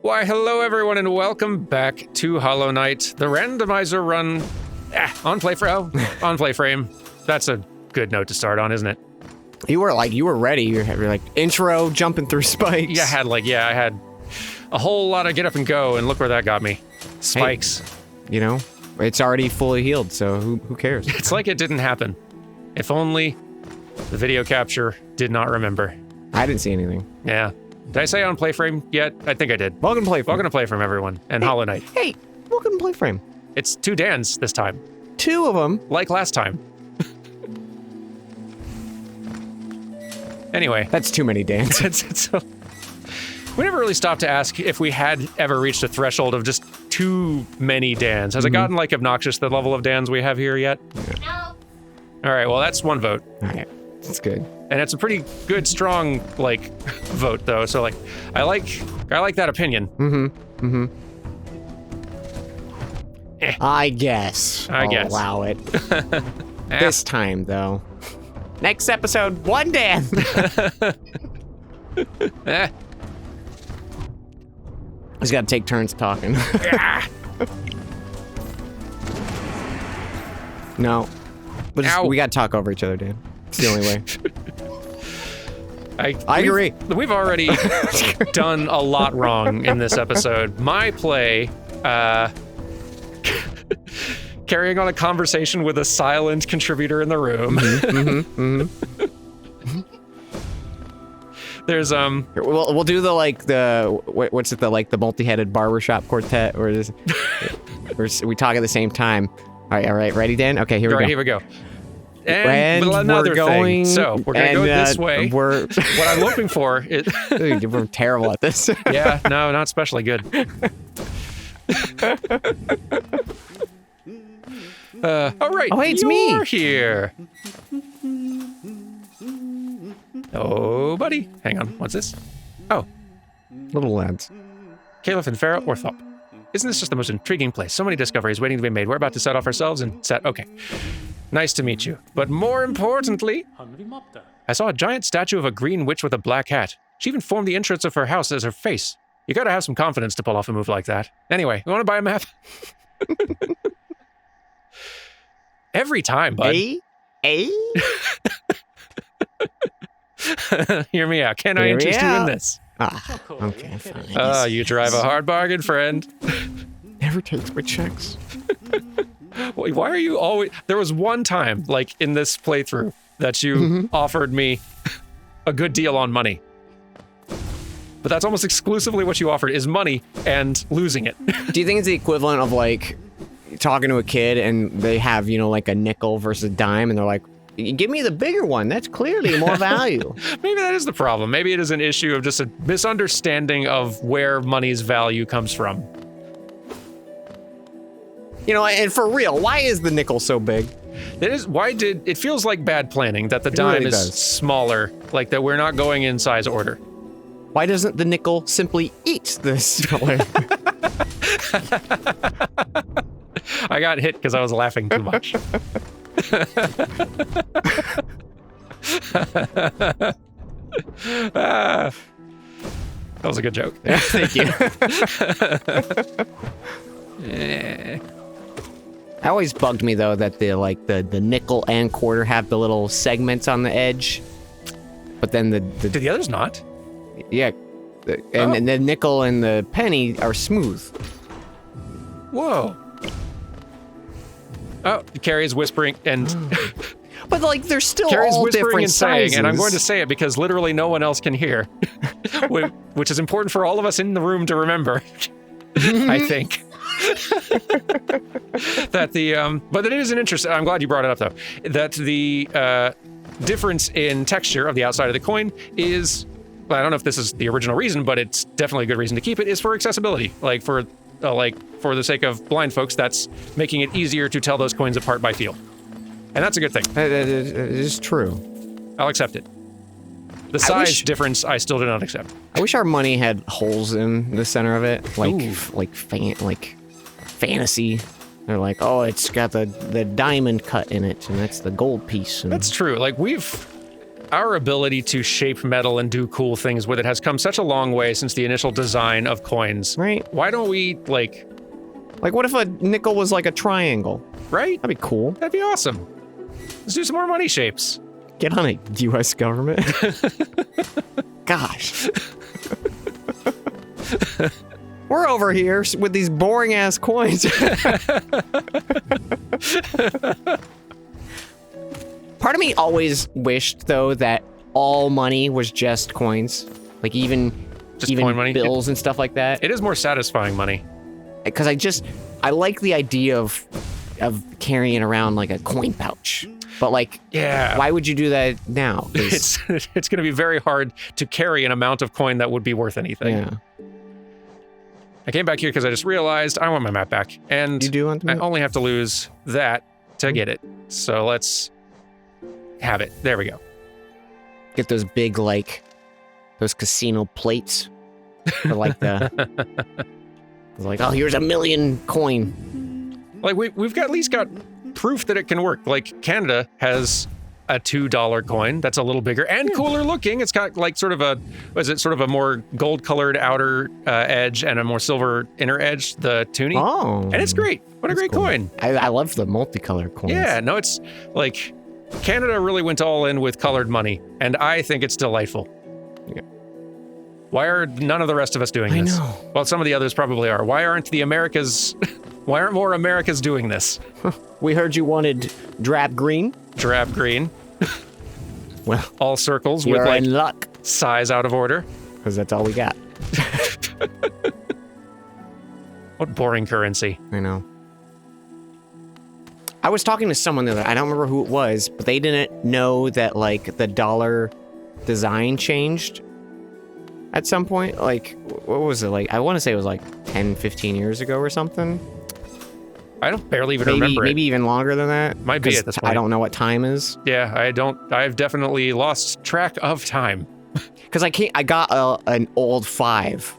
Why, hello everyone, and welcome back to Hollow Knight, the randomizer run on PlayFrame. That's a good note to start on, isn't it? You were ready. You were like, intro, jumping through spikes. Yeah, I had a whole lot of get up and go, and look where that got me. Spikes. Hey, you know, it's already fully healed, so who cares? It's like it didn't happen. If only the video capture did not remember. I didn't see anything. Yeah. Did I say on PlayFrame yet? I think I did. Welcome to PlayFrame. Welcome to PlayFrame, everyone, and Hollow Knight. Hey, welcome to PlayFrame. It's 2 Dans this time. 2 of them. Like last time. Anyway. That's too many Dans. We never really stopped to ask if we had ever reached a threshold of just too many Dans. Has it gotten, like, obnoxious, the level of Dans we have here yet? No. All right, well, that's 1 vote. All right, that's good. And it's a pretty good, strong, like, vote, though. So, like, I like that opinion. I guess. I guess. I'll allow it. This time, though. Next episode, 1 Dan. Just gotta take turns talking. No. We gotta talk over each other, Dan. It's the only way. I agree. We've already done a lot wrong in this episode. My play, carrying on a conversation with a silent contributor in the room. There's We'll do what's it, the multi-headed barbershop quartet, or we talk at the same time. All right, ready, Dan? Okay, here we go. Here we go. And another thing. So we're gonna go this way. What I'm hoping for is we're terrible at this. Yeah, no, not especially good. All right. Oh, hey, it's you're me. Here. Oh, buddy. Hang on. What's this? Oh, Little lads. Caliph and Farah Orthop. Isn't this just the most intriguing place? So many discoveries waiting to be made. We're about to set off ourselves and set. Okay. Nice to meet you. But more importantly, I saw a giant statue of a green witch with a black hat. She even formed the entrance of her house as her face. You gotta have some confidence to pull off a move like that. Anyway, you wanna buy a map? Every time, bud. Hear me out. Can I interest you in this? Okay, fine. You drive a hard bargain, friend. Never takes my checks. Why are you always... There was one time, like, in this playthrough, that you offered me a good deal on money. But that's almost exclusively what you offered, is money and losing it. Do you think it's the equivalent of, like, talking to a kid and they have, like, a nickel versus a dime, and they're like, give me the bigger one. That's clearly more value. Maybe that is the problem. Maybe it is an issue of just a misunderstanding of where money's value comes from. And for real, why is the nickel so big? It feels like bad planning that the dime really is does. smaller, like that we're not going in size order. Why doesn't the nickel simply eat this? I got hit because I was laughing too much. That was a good joke. Thank you. It always bugged me though that the nickel and quarter have the little segments on the edge, but then Did the others not? Yeah, and the nickel and the penny are smooth. Whoa. Oh, Carrie's whispering and... But they're still Carrie's all whispering different and sizes. saying, and I'm going to say it because literally no one else can hear, which is important for all of us in the room to remember. I think. But it is an interesting. I'm glad you brought it up though. That the difference in texture of the outside of the coin is, I don't know if this is the original reason, but it's definitely a good reason to keep it, is for accessibility. For the sake of blind folks, that's making it easier to tell those coins apart by feel. And that's a good thing. It is true. I'll accept it. The size difference, I still do not accept. I wish our money had holes in the center of it, like fantasy. They're like, oh, it's got the diamond cut in it, and that's the gold piece. And that's true. Like our ability to shape metal and do cool things with it has come such a long way since the initial design of coins. Right. Why don't we, like, what if a nickel was like a triangle? right? That'd be cool. That'd be awesome. Let's do some more money shapes. Get on it, U.S. government. Gosh. We're over here with these boring ass coins. Part of me always wished, though, that all money was just coins. Like even coin money? bills and stuff like that. It is more satisfying money. Because I like the idea of carrying around like a coin pouch. But like, Yeah. why would you do that now? 'Cause- It's going to be very hard to carry an amount of coin that would be worth anything. yeah. I came back here because I just realized I want my map back. And You do want the I map? only have to lose that to get it. So let's have it. There we go. Get those big, like, those casino plates. For like the... It's like, oh, here's a million coin. Like we've at least got proof that it can work. Like Canada has a $2 coin that's a little bigger and cooler looking. It's got like sort of a more gold colored outer edge and a more silver inner edge, the toonie. Oh. And it's great. What a great cool. coin. I love the multicolored coins. Yeah, no, it's like Canada really went all in with colored money, and I think it's delightful. Yeah. Why are none of the rest of us doing I this? know. Well, some of the others probably are. Why aren't the Americas, why aren't more Americas doing this? We heard you wanted drab green. Drab green, Well, all circles with you're like in luck. size out of order. Because that's all we got. What boring currency. I know. I was talking to someone the other, I don't remember who it was, but they didn't know that, like, the dollar design changed at some point. Like, what was it? Like, I want to say it was like 10, 15 years ago or something. I don't barely even remember Maybe it. even longer than that. Might be 'cause at this point. I don't know what time is. Yeah, I've definitely lost track of time. Because I got an old 5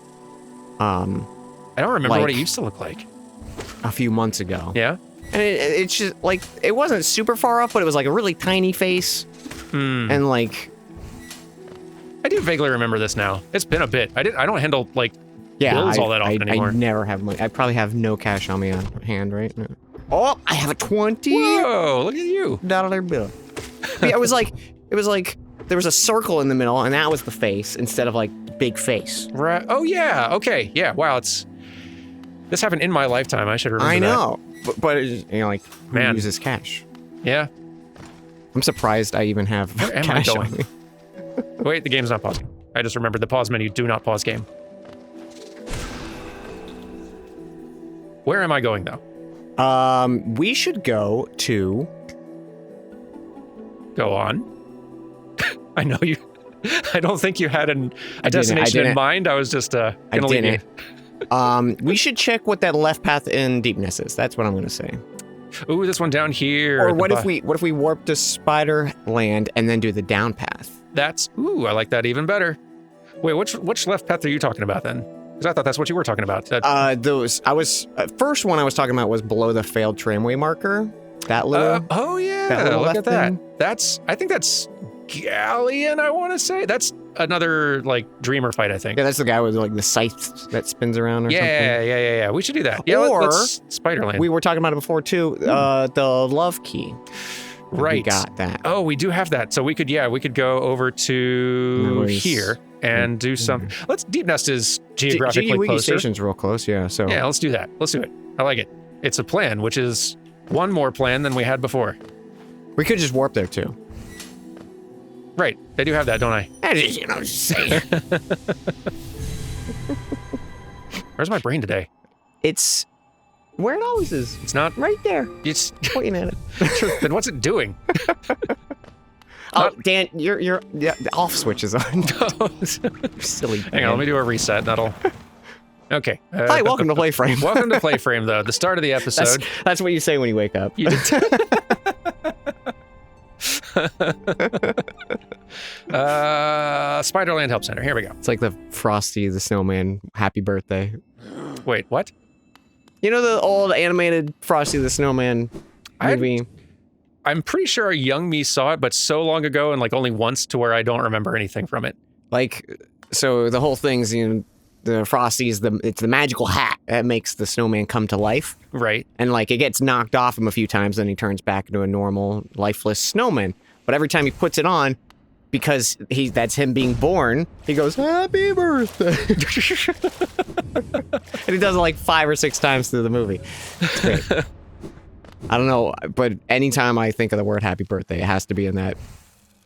I don't remember what it Like- used to look like. a few months ago. Yeah? And it's just, like, it wasn't super far off, but it was like a really tiny face. And, like, I do vaguely remember this now. It's been a bit. I don't handle like yeah, bills all that often anymore. I never have money. I probably have no cash on me on hand right now. Oh, I have a $20 Whoa, look at you. bill. Yeah, it was like there was a circle in the middle, and that was the face instead of like big face. Right. Oh yeah. Okay. Yeah. Wow. This happened in my lifetime. I should remember I that. know, but it's, you know, like who Man. uses cash? Yeah. I'm surprised I even have Where am I cash going? on me. Wait, the game's not pausing. I just remembered the pause menu. Do not pause game. Where am I going though? We should go to. Go on. I know you. I don't think you had a I destination in didn't. mind. I was just gonna leave you. We should check what that left path in deepness is. That's what I'm gonna say. Ooh, this one down here. Or at the what if bo- we warp to Spider Land and then do the down path? I like that even better. Wait, which left path are you talking about then? Because I thought that's what you were talking about. First one I was talking about was below the failed tramway marker. That little. Oh yeah, that little look left at that. thing. I think that's Galleon. I want to say that's another like dreamer fight. I think. Yeah, that's the guy with like the scythe that spins around or Yeah. We should do that. Yeah, Or- let's Spiderland. something. We were talking about it before too. The love key. Right. We got that. Oh, we do have that. So we could go over to Memories. here and do some. Let's Deep Nest is geographically Wiki closer. Station's real close. Yeah. So. Yeah, let's do that. Let's do it. I like it. It's a plan, which is one more plan than we had before. We could just warp there too. Right. They do have that, don't I? Just saying. Where's my brain today? It's where it always is. It's not. Right there. It's. Pointing at it. Then what's it doing? Oh, Dan, your the off switch is on. Silly. Hang on, let me do a reset. That'll. Okay. Hi, welcome to PlayFrame. Welcome to PlayFrame, though. The start of the episode. That's what you say when you wake up. You did. Spiderland Help Center. Here we go. It's like the Frosty the Snowman happy birthday. Wait, what? You know the old animated Frosty the Snowman movie? I'm pretty sure a young me saw it, but so long ago and like only once to where I don't remember anything from it. Like, so the whole thing's, you know, the Frosty is it's the magical hat that makes the snowman come to life. Right. And like it gets knocked off him a few times, then he turns back into a normal, lifeless snowman. But every time he puts it on, because that's him being born, he goes, "Happy birthday." And he does it like 5 or 6 times through the movie. It's great. I don't know, but anytime I think of the word happy birthday, it has to be in that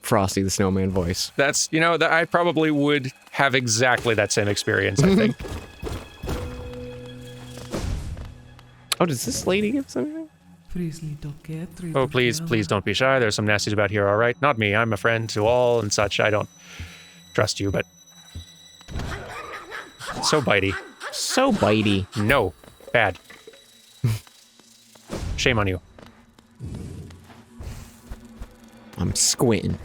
Frosty the Snowman voice. That's, you know, that I probably would have exactly that same experience, I think. Oh, does this lady give us anything? Oh, please don't be shy. There's some nasties about here, all right? Not me. I'm a friend to all and such. I don't trust you, but... So bitey. So bitey. No. Bad. Shame on you. I'm squinting.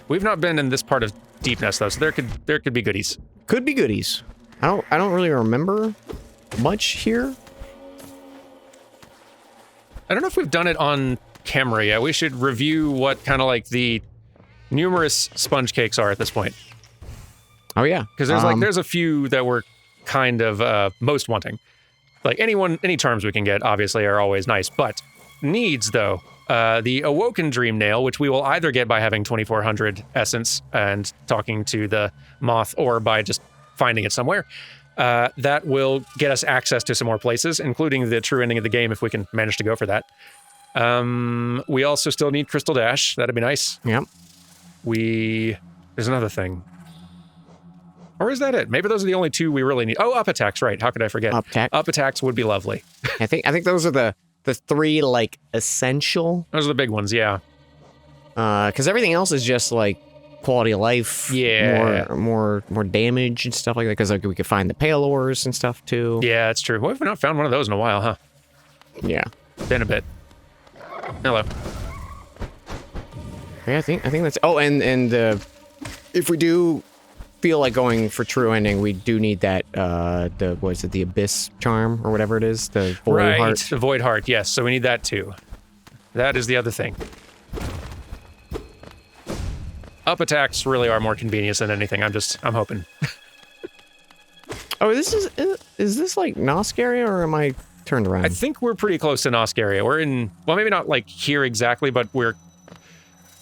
We've not been in this part of Deepness though, so there could be goodies. Could be goodies. I don't really remember much here. I don't know if we've done it on camera yet. We should review what kind of like the numerous sponge cakes are at this point. Oh yeah, because there's a few that we're kind of most wanting. Like any charms we can get, obviously, are always nice. But needs, though, the Awoken Dream Nail, which we will either get by having 2400 essence and talking to the moth, or by just finding it somewhere. That will get us access to some more places, including the true ending of the game if we can manage to go for that. We also still need Crystal Dash. That'd be nice. Yep. There's another thing. Or is that it? Maybe those are the only two we really need. Oh, up attacks, right. How could I forget? Up attacks would be lovely. I think those are the 3 like essential. Those are the big ones, yeah. Because everything else is just like quality of life. Yeah. More damage and stuff like that. Because like we could find the Palors and stuff too. Yeah, that's true. We've not found one of those in a while, huh? Yeah. Been a bit. Hello. Yeah, I think that's. Oh, and if we do feel like going for true ending, we do need that the Abyss charm or whatever it is, the Void Heart. The Void Heart, yes. So we need that too. That is the other thing. Up attacks really are more convenient than anything. I'm hoping. Oh, is this like Nosk area, or am I turned around? I think we're pretty close to Nosk area. We're in, well, maybe not like here exactly, but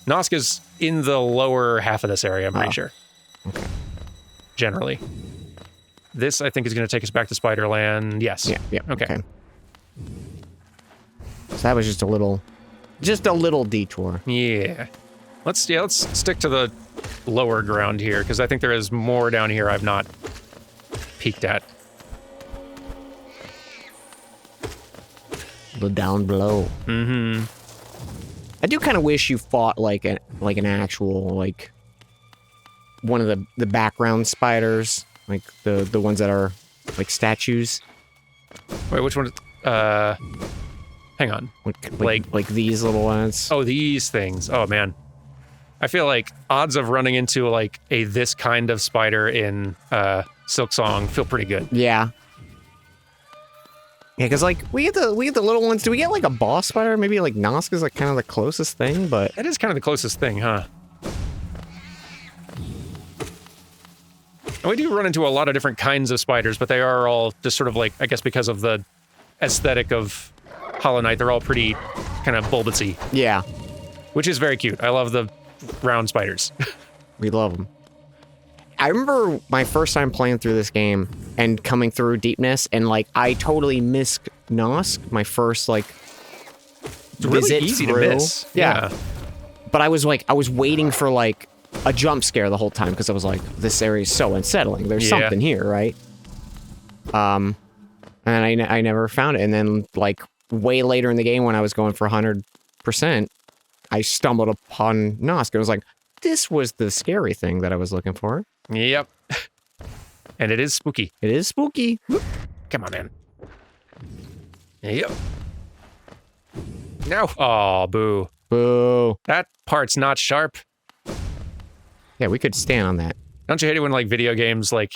Nosk is in the lower half of this area, I'm pretty sure. Okay. Generally. This, I think, is going to take us back to Spiderland. Yes. Yeah. Okay. So that was just a little detour. Yeah. Let's stick to the lower ground here, because I think there is more down here I've not peeked at. The down below. Mm-hmm. I do kind of wish you fought like an actual like one of the background spiders, like the ones that are like statues. Wait, which one? Hang on. Like these little ones. Oh, these things. Oh man, I feel like odds of running into like this kind of spider in Silk Song feel pretty good. Yeah. Yeah, because like we get the little ones. Do we get like a boss spider? Maybe like Nosk is like kind of the closest thing, but that is kind of the closest thing, huh? And we do run into a lot of different kinds of spiders, but they are all just sort of like, I guess because of the aesthetic of Hollow Knight, they're all pretty kind of bulbousy. Yeah. Which is very cute. I love the round spiders. We love them. I remember my first time playing through this game and coming through Deepness, and like I totally missed Nosk, my first like it's really visit easy through. To miss. Yeah. But I was waiting for like a jump scare the whole time, because I was like, this area is so unsettling. There's something here, right? And I never found it. And then like way later in the game, when I was going for 100%, I stumbled upon Nosk and was like, this was the scary thing that I was looking for. Yep. And it is spooky. It is spooky. Come on, man. Yep. No. Oh, boo. Boo. That part's not sharp. Yeah, we could stand on that. Don't you hate it when like video games, like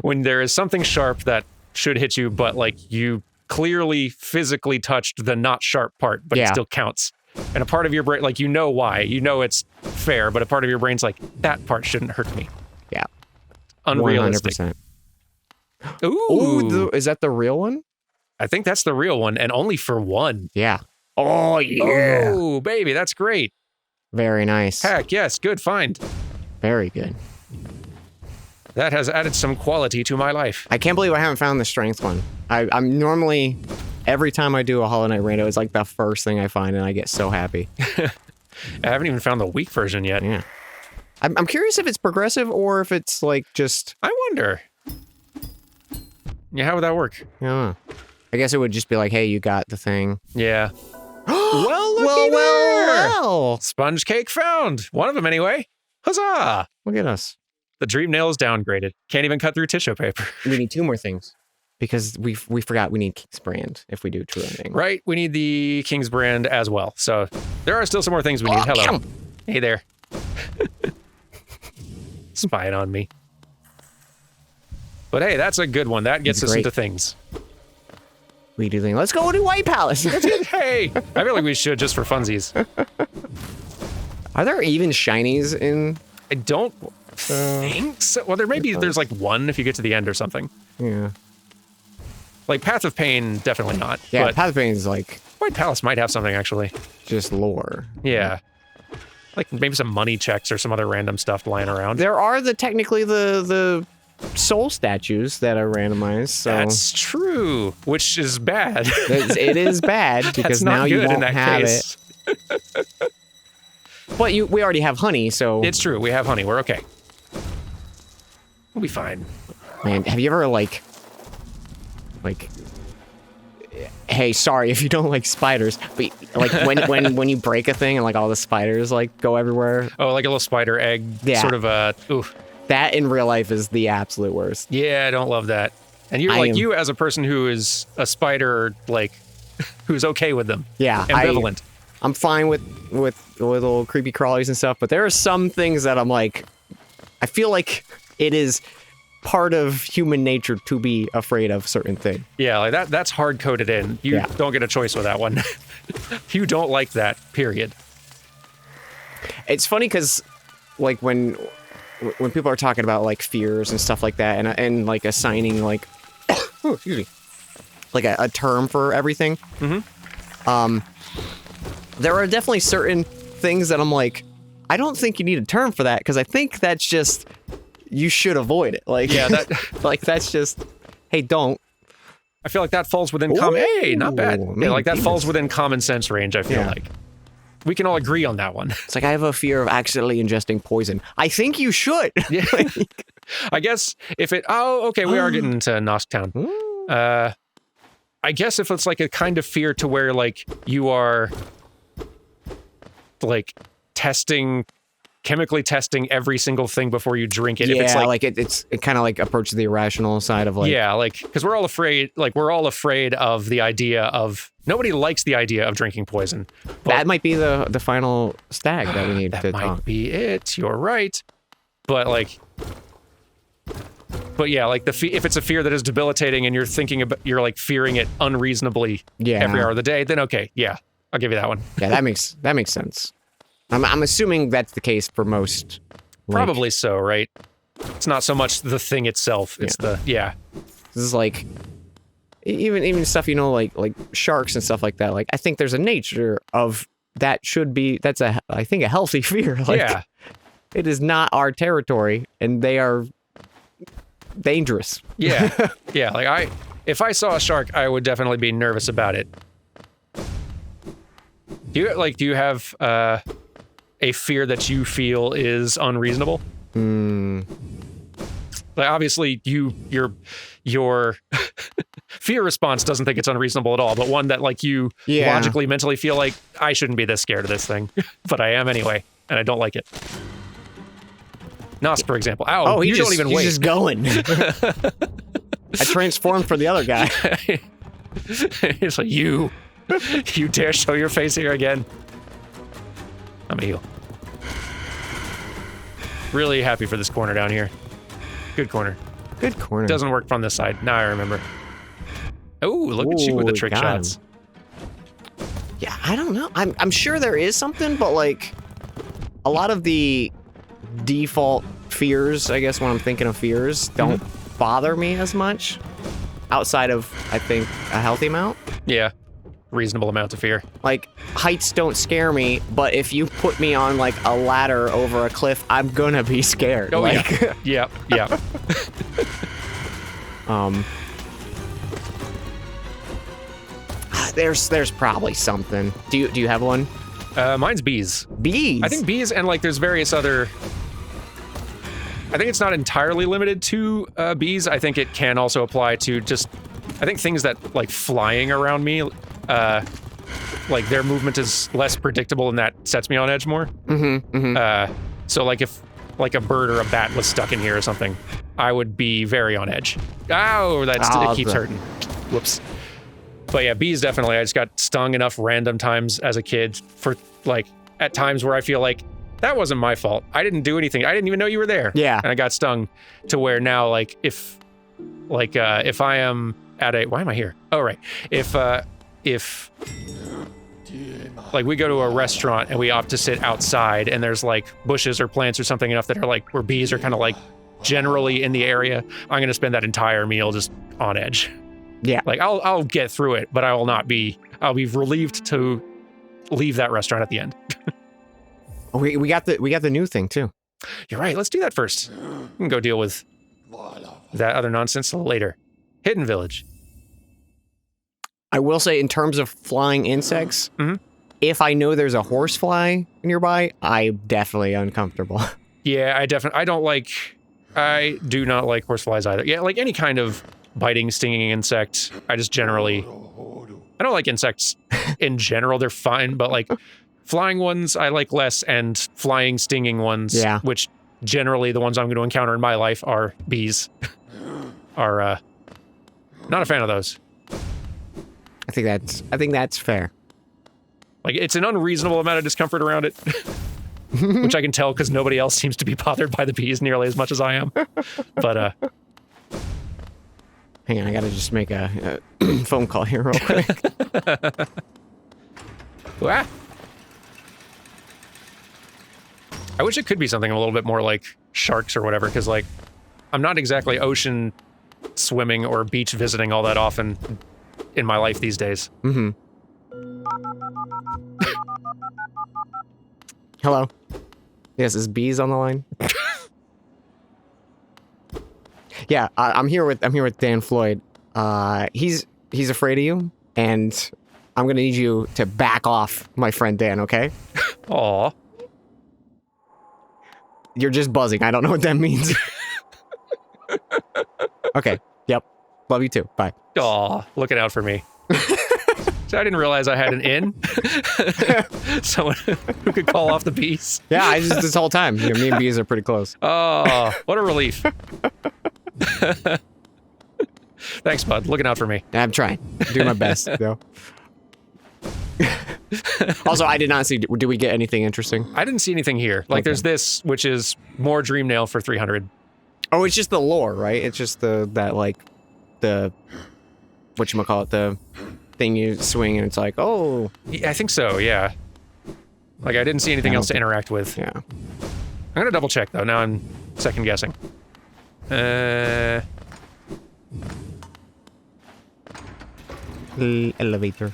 when there is something sharp that should hit you, but like you clearly physically touched the not sharp part, but it still counts. And a part of your brain, like, you know why. You know it's fair, but a part of your brain's like, that part shouldn't hurt me. Yeah. Unrealistic. 100%. Ooh. Is that the real one? I think that's the real one, and only for one. Yeah. Oh, yeah. Oh, baby, that's great. Very nice. Heck, yes, good find. Very good. That has added some quality to my life. I can't believe I haven't found the strength one. I'm normally, every time I do a Hollow Knight rando, it's like the first thing I find, and I get so happy. I haven't even found the weak version yet. Yeah. I'm curious if it's progressive or if it's like just... I wonder. Yeah, how would that work? Yeah. I guess it would just be like, hey, you got the thing. Yeah. Well. Sponge cake found. One of them anyway. Huzzah! Look at us. The dream nail is downgraded. Can't even cut through tissue paper. We need 2 more things. Because we forgot we need King's Brand if we do true ending. Right, we need the King's Brand as well. So there are still some more things we need. Hello. Hey there. Spying on me. But hey, that's a good one. That gets us into things. We do things. Let's go to White Palace. Hey, I feel like we should just for funsies. Are there even shinies in? I don't think so. Well, there's like one if you get to the end or something. Yeah. Like Path of Pain, definitely not. Yeah, but Path of Pain is like... White Palace might have something, actually. Just lore. Yeah. Like maybe some money checks or some other random stuff lying around. There are technically the soul statues that are randomized. So that's true, which is bad. It is bad because now you won't have it. But we already have honey, so... It's true, we have honey, we're okay. We'll be fine. Man, have you ever, like... Hey, sorry if you don't like spiders, but like when you break a thing and like all the spiders like go everywhere. Oh, like a little spider egg, sort of oof. That in real life is the absolute worst. Yeah, I don't love that. And you as a person who is a spider, like, who's okay with them. Yeah, ambivalent. I'm fine with little creepy crawlies and stuff, but there are some things that I'm like, I feel like it is part of human nature to be afraid of certain things. Yeah, like that's hard coded in. You don't get a choice with that one. You don't like that, period. It's funny because like when people are talking about like fears and stuff like that and like assigning like oh, excuse me, like a term for everything. There are definitely certain things that I'm like, I don't think you need a term for that because I think that's just you should avoid it. Like, yeah, like that's just, hey, don't. I feel like that falls within hey, not bad. Yeah, like that falls within common sense range, I feel like. We can all agree on that one. It's like, I have a fear of accidentally ingesting poison. I think you should. Yeah. I guess if it, okay, we are getting into Nosktown. I guess if it's like a kind of fear to where like you are like chemically testing every single thing before you drink it. Yeah, if it's it kind of like approaches the irrational side of like... Yeah, like, because we're all afraid of the idea of... Nobody likes the idea of drinking poison. That might be the final stag that we need to talk. That might be it, you're right. But like... But yeah, like if it's a fear that is debilitating and you're like fearing it unreasonably every hour of the day, then okay, yeah, I'll give you that one. Yeah, that makes sense. I'm assuming that's the case for most. Probably so, right? It's not so much the thing itself. It's This is like even stuff, you know, like sharks and stuff like that. Like I think there's a nature of that that's I think a healthy fear. Like, it is not our territory and they are dangerous. Yeah. Yeah, like if I saw a shark, I would definitely be nervous about it. Do you have a fear that you feel is unreasonable? Like obviously your fear response doesn't think it's unreasonable at all, but one that like you logically, mentally feel like I shouldn't be this scared of this thing, but I am anyway, and I don't like it. Nos, for example. Ow, you don't even wait. He's just going. I transformed for the other guy. It's like, you dare show your face here again? I'm gonna heal. Really happy for this corner down here. Good corner. Good corner. Doesn't work from this side. Now I remember. Oh, look at you with the Ooh, trick got him. shots. Yeah, I don't know. I'm sure there is something, but like a lot of the default fears, I guess when I'm thinking of fears, don't bother me as much. Outside of, I think, a healthy amount. Yeah, reasonable amount of fear. Like, heights don't scare me, but if you put me on, like, a ladder over a cliff, I'm gonna be scared. Oh, like, yeah. Yeah. There's probably something. Do you have one? Mine's bees. Bees? I think bees and, like, there's various other... I think it's not entirely limited to bees. I think it can also apply to just... I think things that, like, flying around me, like, their movement is less predictable and that sets me on edge more. So, like, if, like, a bird or a bat was stuck in here or something, I would be very on edge. Ow, it keeps hurting. Whoops. But yeah, bees definitely. I just got stung enough random times as a kid for, like, at times where I feel like, that wasn't my fault. I didn't do anything. I didn't even know you were there. Yeah. And I got stung to where now, like, if I am at a... Why am I here? Oh, right. If like, we go to a restaurant and we opt to sit outside and there's, like, bushes or plants or something enough that are, like, where bees are kind of, like, generally in the area, I'm going to spend that entire meal just on edge. Yeah. Like, I'll get through it, but I'll be relieved to leave that restaurant at the end. We got the new thing too. You're right. Let's do that first. We can go deal with that other nonsense later. Hidden Village. I will say, in terms of flying insects, if I know there's a horsefly nearby, I'm definitely uncomfortable. Yeah, I do not like horseflies either. Yeah, like any kind of biting, stinging insect. I don't like insects in general. They're fine, but like flying ones I like less, and flying, stinging ones, which generally the ones I'm going to encounter in my life are bees, are not a fan of those. I think that's fair. Like, it's an unreasonable amount of discomfort around it, which I can tell because nobody else seems to be bothered by the bees nearly as much as I am. But hang on, I gotta just make a phone call here real quick. Ah. I wish it could be something a little bit more like sharks or whatever, because, like, I'm not exactly ocean swimming or beach visiting all that often in my life these days. Hello. Yes, is bees on the line? Yeah, I'm here with Dan Floyd. He's afraid of you, and I'm gonna need you to back off, my friend Dan. Okay? Aw. You're just buzzing. I don't know what that means. Okay. Yep. Love you too. Bye. Aw, looking out for me. So I didn't realize I had an in. Someone who could call off the bees. Yeah, this whole time, me and bees are pretty close. Oh, what a relief. Thanks, bud. Looking out for me. I'm trying. Doing my best, though. Also, I did not see... Did we get anything interesting? I didn't see anything here. Like, there's this, which is more Dream Nail for 300. Oh, it's just the lore, right? It's just the whatchamacallit, the thing you swing and it's like, oh... Yeah, I think so, yeah. Like, I didn't see anything else to interact with. Yeah. I'm gonna double check, though. Now I'm second guessing. Elevator.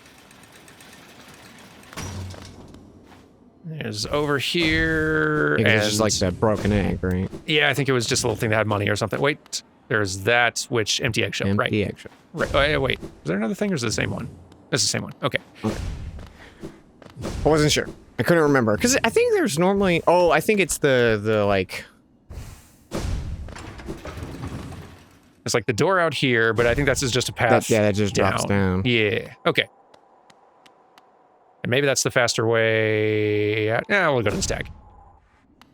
There's over here. Yeah, it's just like that broken egg, right? Yeah, I think it was just a little thing that had money or something. Wait, there's that, which empty eggshell, right? Empty eggshell. Right. Oh, wait, is there another thing or is it the same one? It's the same one. Okay. I wasn't sure. I couldn't remember because I think there's normally. Oh, I think it's the like. It's like the door out here, but I think that's just a path. That just drops down. Yeah. Okay. And maybe that's the faster way out. Yeah, we'll go to the stag.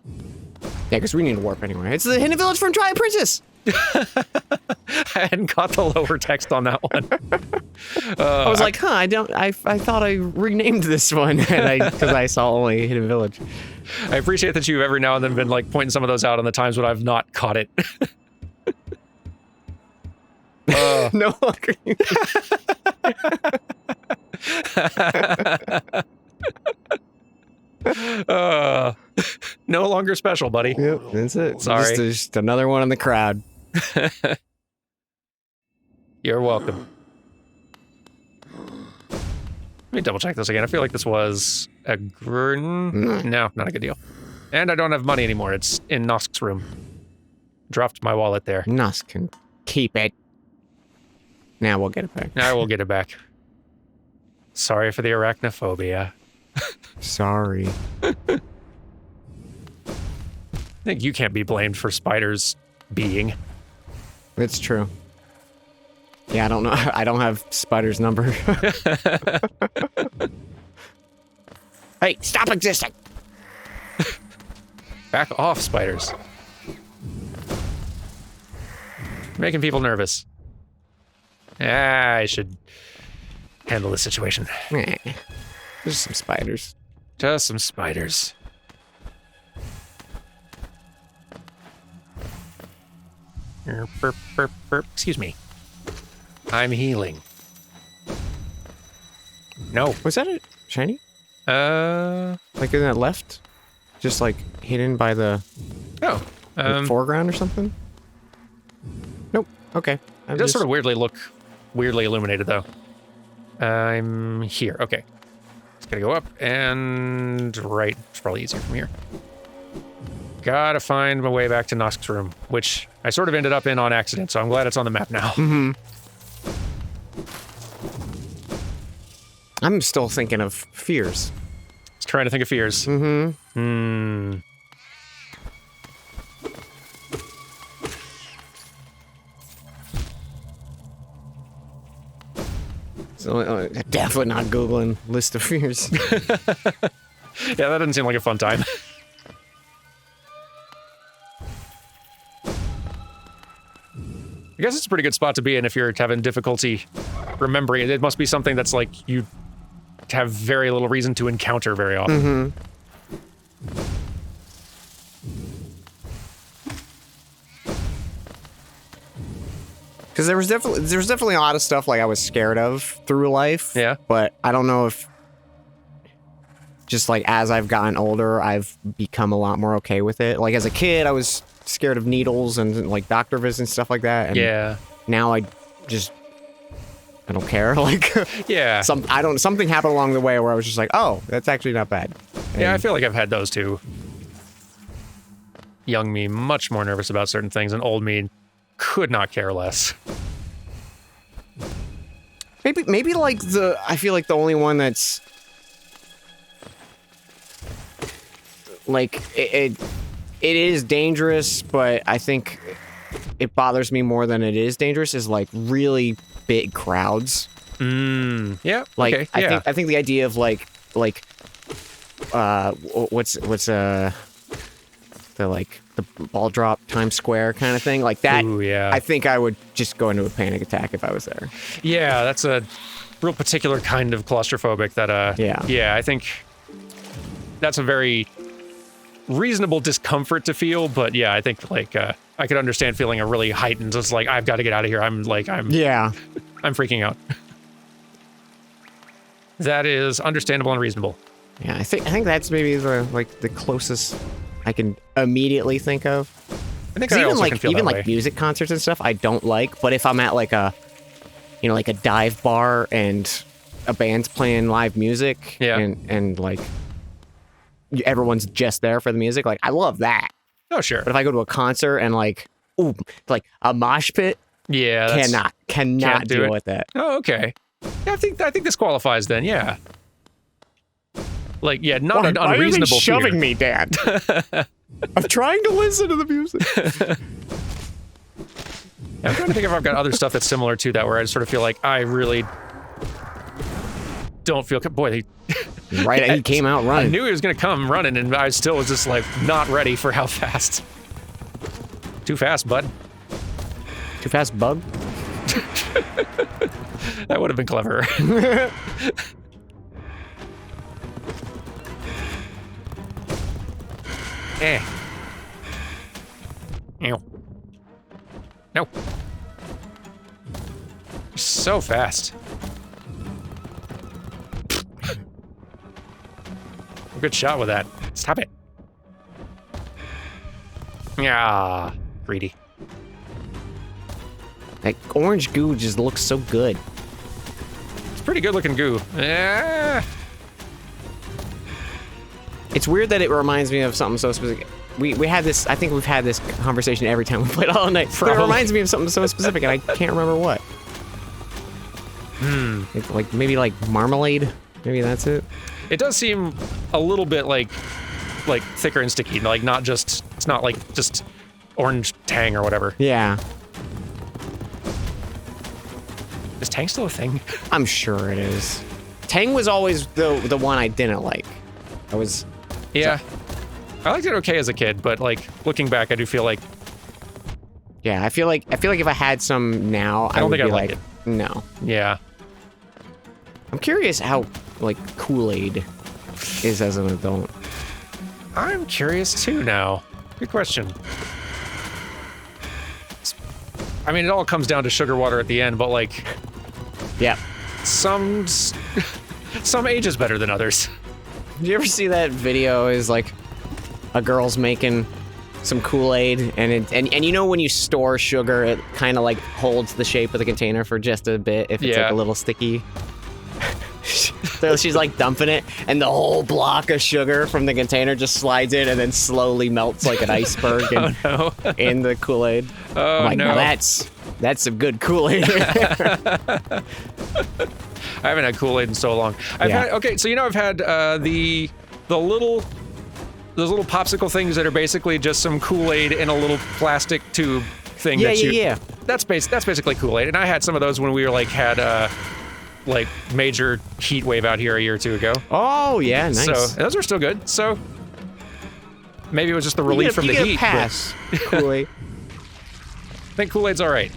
Yeah, because we need to warp anyway. It's the Hidden Village from Twilight Princess. I hadn't caught the lower text on that one. I was like, huh, I thought I renamed this one because I saw only Hidden Village. I appreciate that you've every now and then been like pointing some of those out on the times when I've not caught it. No longer. No longer special, buddy. Yep, that's it. Sorry. Just another one in the crowd. You're welcome. Let me double check this again. I feel like this was a no, not a good deal. And I don't have money anymore. It's in Nosk's room. Dropped my wallet there. Nosk can keep it. Now we'll get it back. I will get it back. Sorry for the arachnophobia. Sorry. I think you can't be blamed for spiders being. It's true. Yeah, I don't know. I don't have Spider's number. Hey, stop existing! Back off, spiders. Making people nervous. I should handle this situation. There's some spiders. Just some spiders. Burp, burp, burp. Excuse me. I'm healing. No. Was that a shiny? Like in that left? Just like hidden by the foreground or something? Nope. Okay. It does sort of weirdly illuminated though. I'm here. Okay. Just gotta go up and right. It's probably easier from here. Gotta find my way back to Nosk's room, which I sort of ended up in on accident, so I'm glad it's on the map now. Mm-hmm. I'm still thinking of fears. Just trying to think of fears. Mm-hmm. So, definitely not Googling list of fears. Yeah, that doesn't seem like a fun time. I guess it's a pretty good spot to be in if you're having difficulty remembering it. It must be something that's like you have very little reason to encounter very often. Mm-hmm. Because there was definitely a lot of stuff like I was scared of through life. Yeah. But I don't know if just like as I've gotten older, I've become a lot more okay with it. Like as a kid, I was scared of needles and like doctor visits and stuff like that. And yeah. Now I don't care. Like yeah. Something happened along the way where I was just like, oh, that's actually not bad. And yeah, I feel like I've had those too. Young me much more nervous about certain things, and old me could not care less. Maybe like I feel like the only one that's like it is dangerous, but I think it bothers me more than it is dangerous is like really big crowds. Yeah. Like okay, yeah. I think the idea of what's the ball drop Times Square kind of thing like that. Ooh, yeah. I think I would just go into a panic attack if I was there. Yeah, that's a real particular kind of claustrophobic that yeah, I think that's a very reasonable discomfort to feel, but yeah, I think like I could understand feeling a really heightened, just like I've got to get out of here. I'm freaking out. That is understandable and reasonable. Yeah, I think that's maybe the closest I can immediately think of. I think I also can feel that way. Like music concerts and stuff I don't like, but if I'm at like a dive bar and a band's playing live music and like everyone's just there for the music, like I love that. Oh sure. But if I go to a concert and like a mosh pit, cannot deal with that. Oh, okay. Yeah, I think this qualifies then, yeah. Like, yeah, not an unreasonable fear. Why are you shoving me, Dad? I'm trying to listen to the music. I'm trying to think if I've got other stuff that's similar to that, where I sort of feel like I really don't feel... Boy, right, he came out running. I knew he was going to come running, and I still was just, like, not ready for how fast. Too fast, bud. Too fast, bug? That would have been clever. Ew. No. So fast. Good shot with that. Stop it. Yeah, greedy. That orange goo just looks so good. It's pretty good looking goo. It's weird that it reminds me of something so specific. We had this, I think we've had this conversation every time we played Hollow Knight. But it reminds me of something so specific and I can't remember what. Like maybe like marmalade? Maybe that's it? It does seem a little bit like thicker and sticky, like not just, it's not like just orange tang or whatever. Yeah. Is tang still a thing? I'm sure it is. Tang was always the one I didn't like. Yeah. I liked it okay as a kid, but like looking back, I do feel like. Yeah, I feel like if I had some now, I don't think I'd be like it. No. Yeah. I'm curious how like Kool-Aid is as an adult. I'm curious too now. Good question. I mean, it all comes down to sugar water at the end, but like, yeah, some age is better than others. Did you ever see that video? Is like a girl's making some Kool-Aid, and you know when you store sugar, it kind of like holds the shape of the container for just a bit if it's like a little sticky. So she's like dumping it, and the whole block of sugar from the container just slides in and then slowly melts like an iceberg in the Kool-Aid. Oh, I'm like, no. now that's some good Kool-Aid. I haven't had Kool-Aid in so long. I've had, okay, so you know I've had those little popsicle things that are basically just some Kool-Aid in a little plastic tube thing. Yeah. That's basically Kool-Aid, and I had some of those when we were had major heat wave out here a year or two ago. Oh yeah, nice. So those are still good. So maybe it was just the relief from the heat. Pass, Kool-Aid. I think Kool-Aid's all right.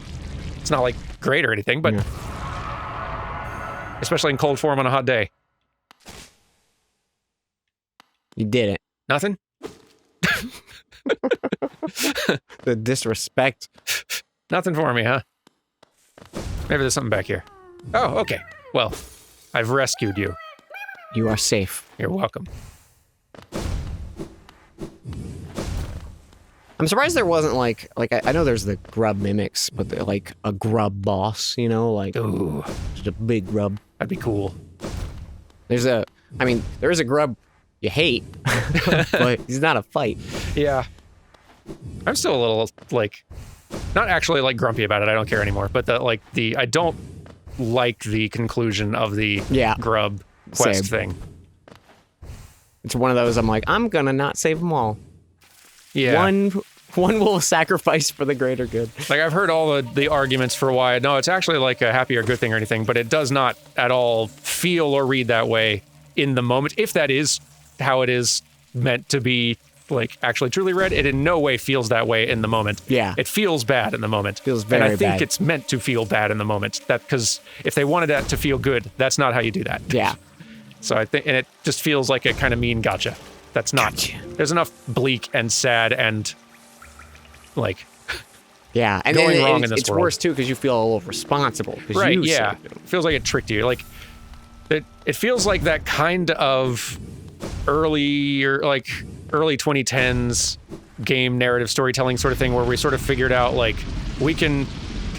It's not like great or anything, but especially in cold form on a hot day. You did it. Nothing? The disrespect. Nothing for me, huh? Maybe there's something back here. Oh, okay. Well, I've rescued you. You are safe. You're welcome. I'm surprised there wasn't like I know there's the grub mimics, but they're like a grub boss, you know, like Ooh, just a big grub. that'd be cool. There is a grub you hate, but he's not a fight. Yeah. I'm still a little, not actually, grumpy about it. I don't care anymore. But, I don't like the conclusion of the grub quest thing. It's one of those, I'm like, I'm gonna not save them all. Yeah. One will sacrifice for the greater good. I've heard all the arguments for why, no, it's actually a happy or good thing or anything, but it does not at all feel or read that way in the moment. If that is how it is meant to be, actually truly read, it in no way feels that way in the moment. Yeah. It feels bad in the moment. Feels very bad. And I think it's meant to feel bad in the moment. Because if they wanted that to feel good, that's not how you do that. Yeah. So I think, and it just feels like a kind of mean gotcha. That's not. Gotcha. There's enough bleak and sad and yeah, and going wrong in this it's world. worse too because you feel a little responsible. Right? You Yeah. It feels like it tricked you. It feels like that kind of early 2010s game narrative storytelling sort of thing where we sort of figured out we can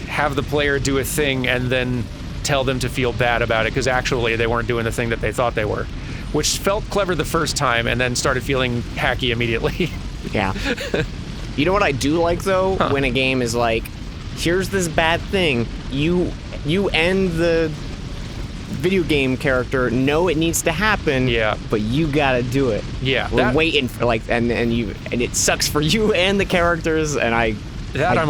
have the player do a thing and then tell them to feel bad about it because actually they weren't doing the thing that they thought they were, which felt clever the first time and then started feeling hacky immediately. Yeah. You know what I do like though? Huh. When a game is here's this bad thing, you and the video game character know it needs to happen, but you gotta do it. Yeah. We're waiting for and it sucks for you and the characers, and I'm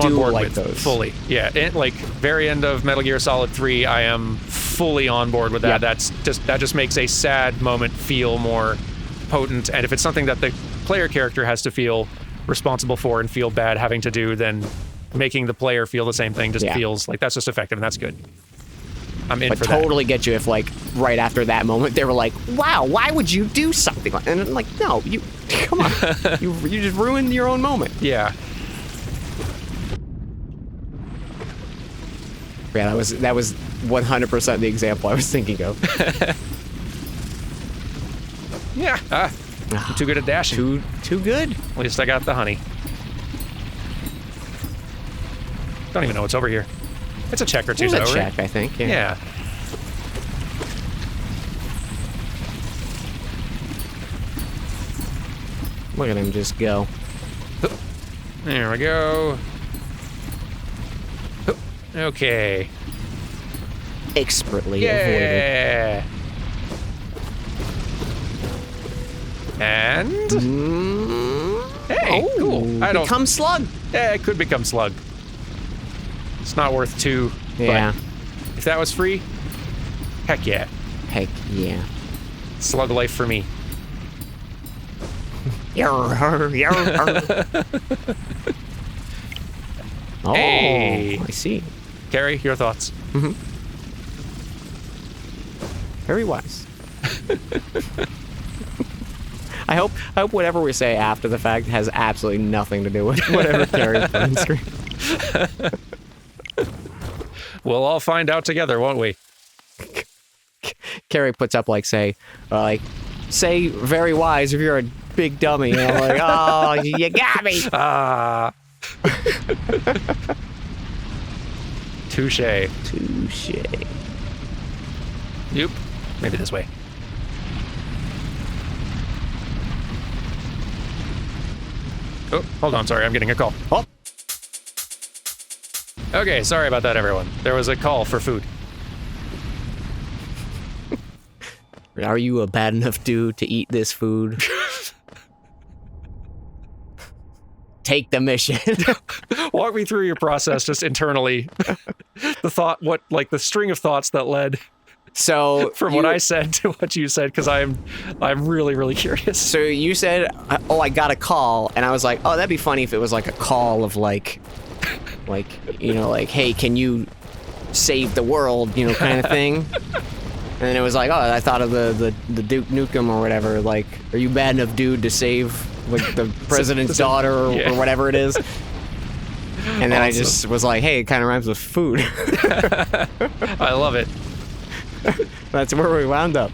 on board with those fully. Yeah, and very end of Metal Gear Solid 3, I am fully on board with that. Yep. That just makes a sad moment feel more potent, and if it's something that the player character has to feel responsible for and feel bad having to do, then making the player feel the same thing just feels like that's just effective, and that's good. I'm in for that. Totally get you if right after that moment they were like, wow, why would you do something like, and I'm like, no, you come on. you just ruined your own moment. Yeah. Yeah, that was 100% the example I was thinking of. Yeah. I'm too good at dashing. Too good. At least I got the honey. Don't even know what's over here. It's a check or two, There's a though, check, right? I think. Yeah. Yeah. Look at him just go. There we go. Okay. Expertly avoided. Yeah. And hey, cool. I don't. Become slug. Yeah, it could become slug. It's not worth 2. Yeah. But if that was free, heck yeah. Heck yeah. Slug life for me. Oh, Hey. I see. Carrie, your thoughts? Very wise. I hope whatever we say after the fact has absolutely nothing to do with whatever Carrie put on screen. We'll all find out together, won't we? Carrie puts up say very wise if you're a big dummy. And I'm like, oh, you got me. Touche. Touche. Yep. Maybe this way. Oh, hold on. Sorry, I'm getting a call. Oh. Okay, sorry about that, everyone. There was a call for food. Are you a bad enough dude to eat this food? Take the mission. Walk me through your process just internally. The string of thoughts that led So from what I said to what you said, because I'm really, really curious. So you said, oh, I got a call, and I was like, oh, that'd be funny if it was like a call of hey, can you save the world, kind of thing. And then it was like, oh, I thought of the Duke Nukem or whatever, are you bad enough dude to save the president's daughter or whatever it is? And then awesome. I just was like, hey, it kind of rhymes with food. I love it. That's where we wound up.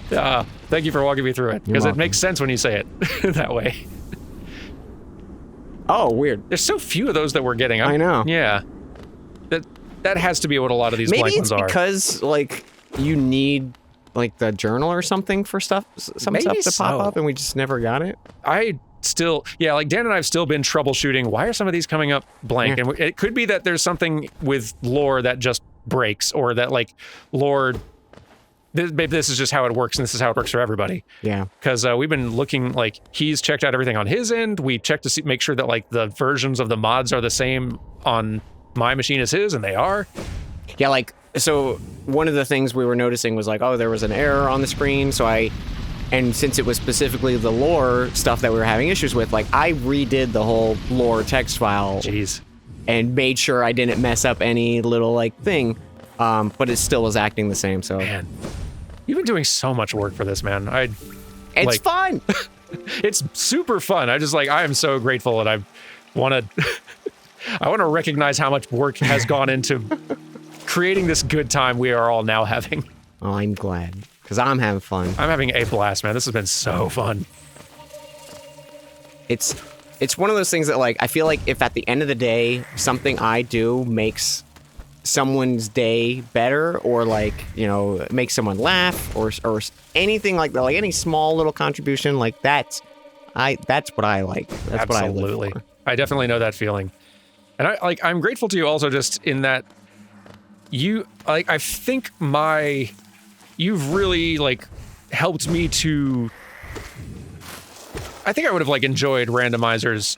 Thank you for walking me through it, because it makes sense when you say it that way. Oh, weird. There's so few of those that we're getting. I know. Yeah. That has to be what a lot of these blank ones are. Maybe it's because, you need, the journal or something for stuff, stuff to pop up, and we just never got it. Dan and I have still been troubleshooting. Why are some of these coming up blank? Yeah. And it could be that there's something with lore that just breaks, or that, lore... Maybe this is just how it works, and this is how it works for everybody. Yeah. Because we've been looking, he's checked out everything on his end. We checked to make sure that, the versions of the mods are the same on my machine as his, and they are. Yeah, so one of the things we were noticing was, oh, there was an error on the screen, and since it was specifically the lore stuff that we were having issues with, I redid the whole lore text file. Jeez. And made sure I didn't mess up any little, thing. But it still was acting the same, so... Man, you've been doing so much work for this, man. It's fun! It's super fun. I am so grateful, and I want to recognize how much work has gone into creating this good time we are all now having. Oh, I'm glad, because I'm having fun. I'm having a blast, man. This has been so fun. It's one of those things that, I feel like if at the end of the day, something I do makes someone's day better, or make someone laugh, or anything like that, any small little contribution, that's what I like. That's Absolutely. what I live for. I definitely know that feeling, and I'm grateful to you also, just in that you I think you've really helped me to. I think I would have enjoyed randomizers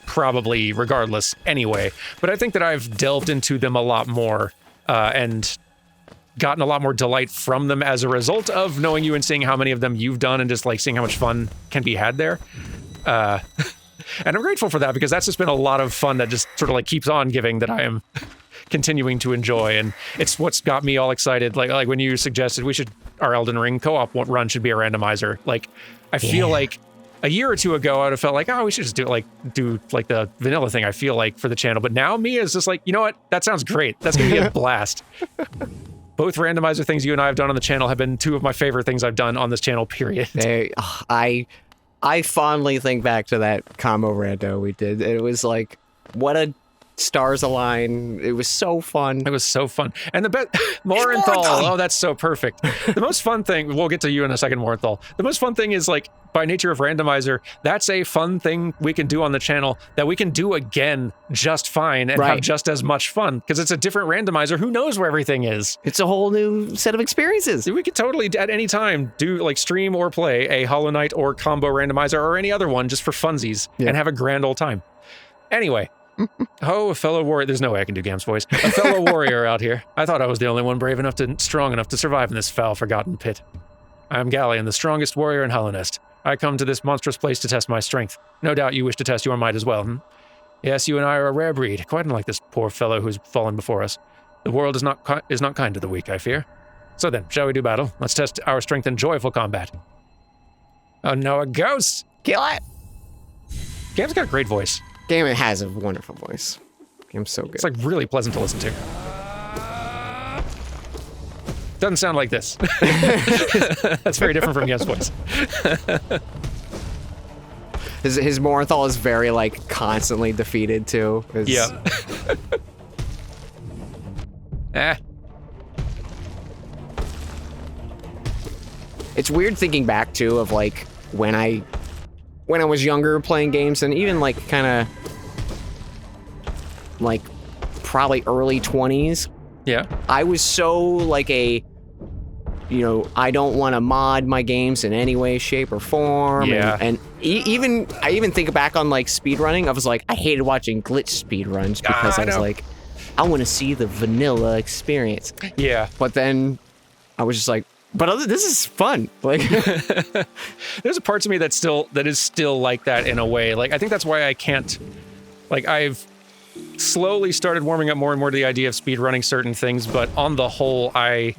probably regardless anyway, but I think that I've delved into them a lot more and gotten a lot more delight from them as a result of knowing you and seeing how many of them you've done, and just seeing how much fun can be had there. And I'm grateful for that, because that's just been a lot of fun that just sort of keeps on giving, that I am continuing to enjoy, and it's what's got me all excited. Like when you suggested our Elden Ring co-op run should be a randomizer. I feel like a year or two ago, I would have felt like, oh, we should just do the vanilla thing I feel like for the channel. But now me is just like, you know what? That sounds great. That's going to be a blast. Both randomizer things you and I have done on the channel have been two of my favorite things I've done on this channel, period. I fondly think back to that combo rando we did. It was like, what a stars align. It was so fun. It was so fun. And the best, Morenthal. Oh, that's so perfect. The most fun thing, we'll get to you in a second, Morenthal. The most fun thing is, like, by nature of randomizer, that's a fun thing we can do on the channel that we can do again just fine and have just as much fun because it's a different randomizer. Who knows where everything is? It's a whole new set of experiences. We could totally, at any time, do like stream or play a Hollow Knight or combo randomizer or any other one just for funsies and have a grand old time. Anyway. Oh, a fellow warrior. There's no way I can do Gam's voice. A fellow warrior out here. I thought I was the only one brave enough strong enough to survive in this foul, forgotten pit. I am Galleon, the strongest warrior in Hallownest. I come to this monstrous place to test my strength. No doubt you wish to test your might as well, Yes, you and I are a rare breed, quite unlike this poor fellow who's fallen before us. The world is not kind to the weak, I fear. So then, shall we do battle? Let's test our strength in joyful combat. Oh no, a ghost! Kill it! Gam's got a great voice. Game has a wonderful voice. Game's so good. It's like really pleasant to listen to. Doesn't sound like this. That's very different from Gam's voice. His Morenthal is very, like, constantly defeated, too. Yeah. It's weird thinking back, too, of, like, when I was younger playing games, and even, like, kind of, like, probably early 20s. Yeah. I was so, like, I don't want to mod my games in any way, shape, or form. Yeah. And I even think back on, like, speedrunning. I was like, I hated watching glitch speedruns because I was like, I want to see the vanilla experience. Yeah. But then I was just like, this is fun. Like, there's a part to me that is still like that in a way. Like, I think that's why I can't, like, I've slowly started warming up more and more to the idea of speedrunning certain things, but on the whole, I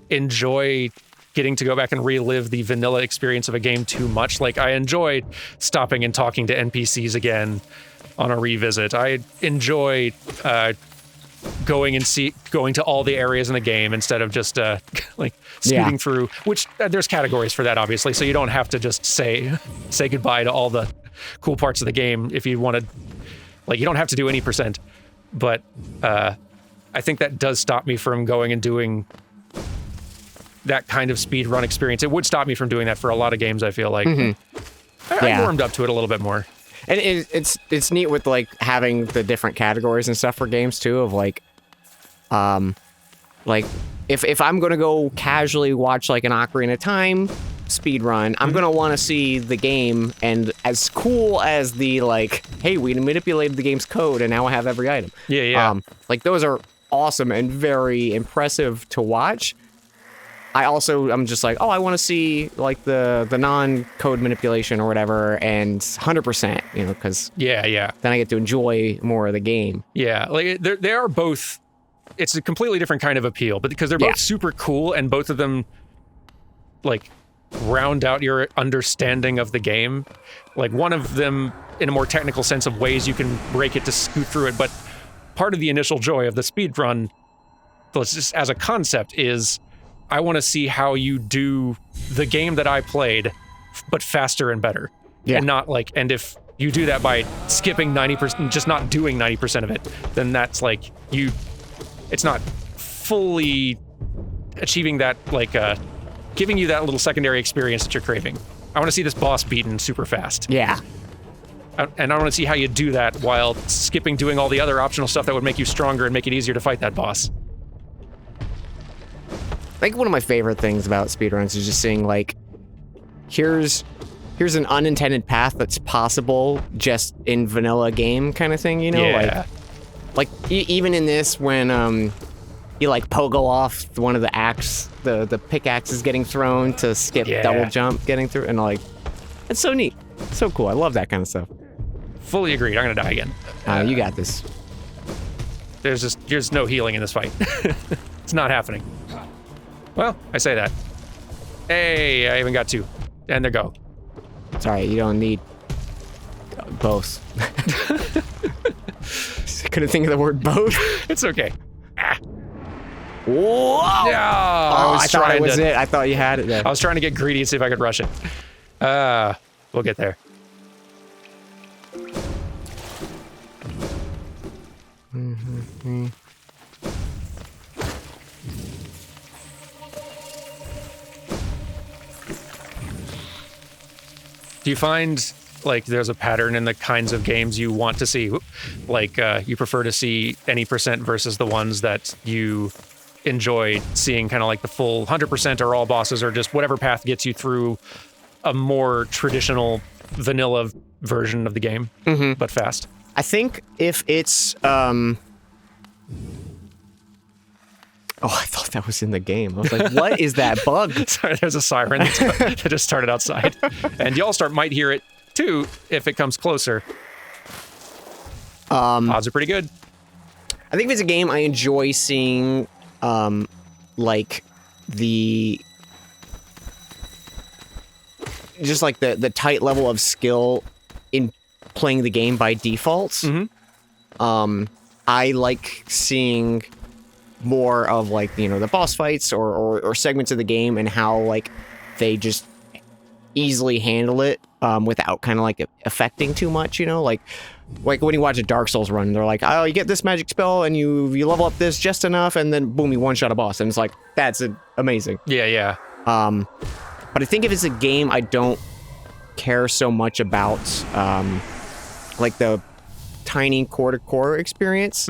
enjoy getting to go back and relive the vanilla experience of a game too much. Like, I enjoyed stopping and talking to NPCs again on a revisit. I enjoy going to all the areas in the game instead of just like scooting through, which there's categories for that, obviously, so you don't have to just say goodbye to all the cool parts of the game if you want to. Like, you don't have to do any percent, but I think that does stop me from going and doing that kind of speed run experience. It would stop me from doing that for a lot of games, I feel like. I warmed up to it a little bit more. And it's neat with, like, having the different categories and stuff for games, too, of, like, if I'm going to go casually watch, like, an Ocarina of Time speed run, I'm going to want to see the game, and as cool as the, like, hey, we manipulated the game's code and now I have every item. Yeah. Like, those are awesome and very impressive to watch. I'm just like, oh, I want to see, like, the non-code manipulation or whatever, and 100%, because yeah, then I get to enjoy more of the game. Yeah, like, they are both, it's a completely different kind of appeal, but because they're both super cool, and both of them, like, round out your understanding of the game. Like, one of them, in a more technical sense of ways you can break it to scoot through it, but part of the initial joy of the speedrun, just as a concept, is I want to see how you do the game that I played, but faster and better. Yeah. And not like, and if you do that by skipping 90%, just not doing 90% of it, then that's like, it's not fully achieving that, like, giving you that little secondary experience that you're craving. I want to see this boss beaten super fast. Yeah. And I want to see how you do that while skipping doing all the other optional stuff that would make you stronger and make it easier to fight that boss. I think one of my favorite things about speedruns is just seeing, like, here's an unintended path that's possible just in vanilla game kind of thing, Yeah. Like even in this, when you, like, pogo off one of the the pickaxe is getting thrown to skip double jump getting through, and, like, it's so neat, so cool. I love that kind of stuff. Fully agreed. I'm gonna die again. You got this. There's no healing in this fight. It's not happening. Well, I say that. Hey, I even got two. And there go. It's all right. You don't need both. Couldn't think of the word both. It's okay. Whoa! Yeah, I thought it was it. I thought you had it there. I was trying to get greedy and see if I could rush it. We'll get there. Do you find like there's a pattern in the kinds of games you want to see? Like you prefer to see any percent versus the ones that you enjoy seeing kind of like the full 100% or all bosses or just whatever path gets you through a more traditional vanilla version of the game, but fast? I think if it's Oh, I thought that was in the game. I was like, what is that bug? Sorry, there's a siren that just started outside. And y'all might hear it too if it comes closer. Odds are pretty good. I think if it's a game I enjoy seeing, like the tight level of skill in playing the game by default. I like seeing more of like, you know, the boss fights or segments of the game and how like they just easily handle it without kind of like affecting too much, you know, like when you watch a Dark Souls run, they're like, oh, you get this magic spell and you level up this just enough and then boom, you one-shot a boss, and it's like, that's amazing. Yeah. But I think if it's a game I don't care so much about, like the tiny core-to-core experience,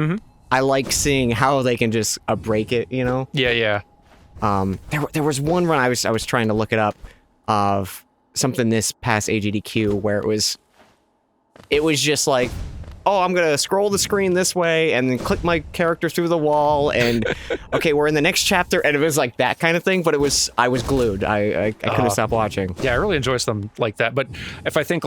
I like seeing how they can just break it, you know? Yeah. There was one run I was trying to look it up of something this past AGDQ where it was just like, oh, I'm gonna scroll the screen this way and then click my character through the wall and okay, we're in the next chapter, and it was like that kind of thing, but I was glued. I couldn't stop watching. Yeah, I really enjoy something like that. But if I feel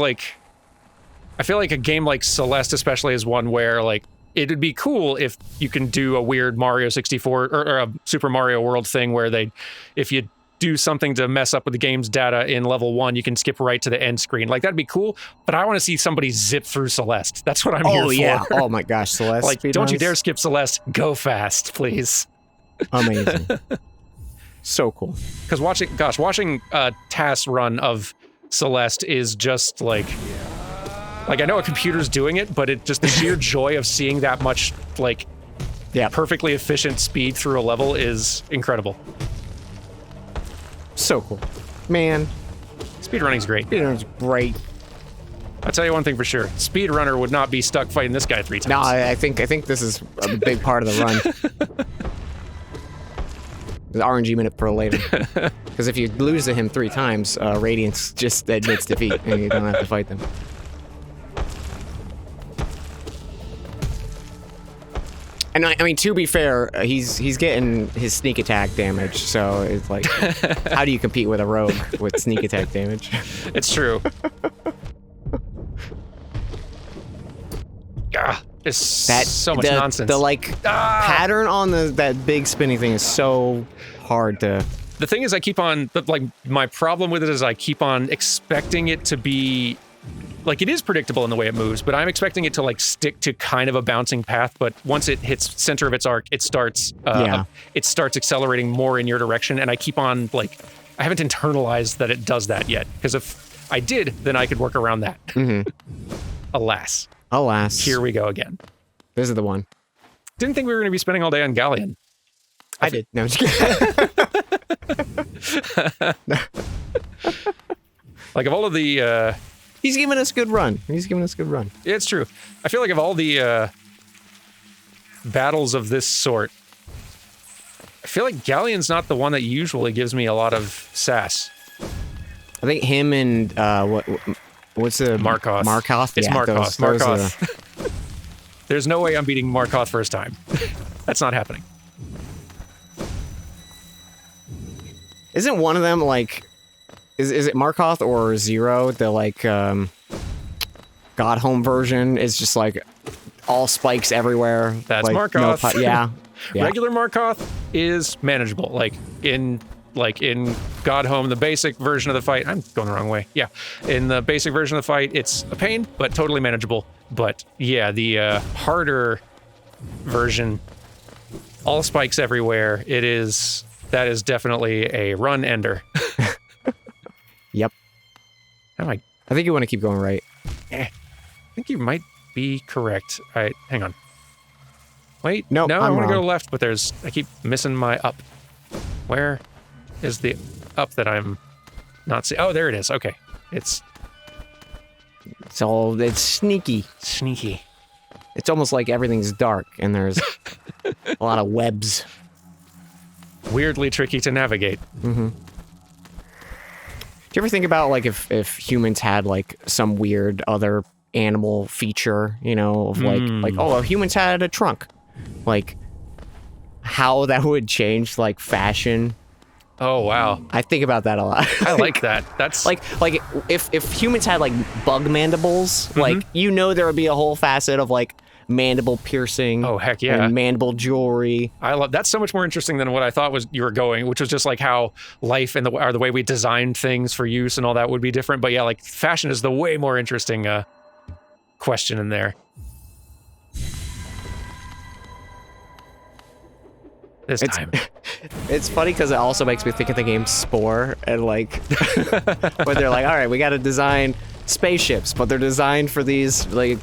like a game like Celeste especially is one where like it'd be cool if you can do a weird Mario 64 or a Super Mario World thing where if you do something to mess up with the game's data in level 1, you can skip right to the end screen. Like, that'd be cool, but I want to see somebody zip through Celeste. That's what I'm here for. Oh, yeah. Oh, my gosh, Celeste. Like, don't you dare skip Celeste. Go fast, please. Amazing. So cool. Because watching a task run of Celeste is just like I know a computer's doing it, but it just the sheer joy of seeing that much like perfectly efficient speed through a level is incredible. So cool. Man. Speedrunning's great. Speedrunning's great. I'll tell you one thing for sure. Speedrunner would not be stuck fighting this guy 3 times. No, I think this is a big part of the run. The RNG minute for later. Because if you lose to him 3 times, Radiance just admits defeat and you don't have to fight them. And I mean, to be fair, he's getting his sneak attack damage, so it's like, how do you compete with a rogue with sneak attack damage? It's true. It's so much nonsense. The like pattern on that big spinning thing is so hard to. The thing is, my problem with it is I keep on expecting it to be. Like, it is predictable in the way it moves, but I'm expecting it to like stick to kind of a bouncing path. But once it hits center of its arc, it starts accelerating more in your direction. And I keep on I haven't internalized that it does that yet. Because if I did, then I could work around that. Alas, here we go again. This is the one. Didn't think we were going to be spending all day on Galleon. I did. No, I'm just kidding. Like, of all of the. He's giving us a good run. Yeah, it's true. I feel like of all the battles of this sort, I feel like Galleon's not the one that usually gives me a lot of sass. I think him and what's the Markoth? Markoth. It's yeah, Markoth. Markoth. There's no way I'm beating Markoth first time. That's not happening. Isn't one of them like? Is it Markoth or Zero? The like God Home version is just like all spikes everywhere. That's like, Markoth. Yeah. Regular Markoth is manageable. Like in Like in God Home, the basic version of the fight, I'm going the wrong way. Yeah, in the basic version of the fight, it's a pain, but totally manageable. But yeah, the harder version, all spikes everywhere. That is definitely a run ender. Yep. I think you want to keep going right. I think you might be correct. Hang on. Wait, no, I want to wrong. go left, but I keep missing my up. Where is the up that I'm not seeing? Oh, there it is. Okay. It's sneaky. Sneaky. It's almost like everything's dark and there's a lot of webs. Weirdly tricky to navigate. Mm-hmm. Do you ever think about, like, if humans had, like, some weird other animal feature, you know, of like, oh, if humans had a trunk, like, how that would change, like, fashion? Oh, wow. I think about that a lot. I like that. That's like if humans had, like, bug mandibles, like, you know, there would be a whole facet of, like, mandible piercing. Oh, heck yeah. And mandible jewelry. That's so much more interesting than what I thought you were going, which was just like how life and the way we designed things for use and all that would be different. But yeah, like fashion is the way more interesting question in there. This time. It's funny because it also makes me think of the game Spore, and like where they're like, all right, we got to design spaceships, but they're designed for these like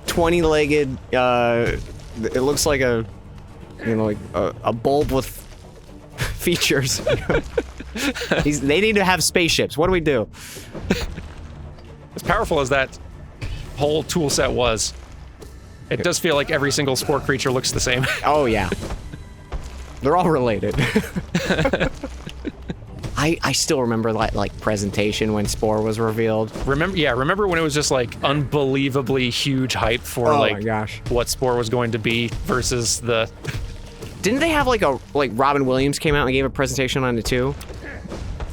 20-legged. It looks like a bulb with features. They need to have spaceships. What do we do? As powerful as that whole tool set was, it does feel like every single Spore creature looks the same. Oh yeah. They're all related. I still remember that like presentation when Spore was revealed. Remember when it was just like unbelievably huge hype for my gosh, what Spore was going to be versus the. Didn't they have like Robin Williams came out and gave a presentation on it too?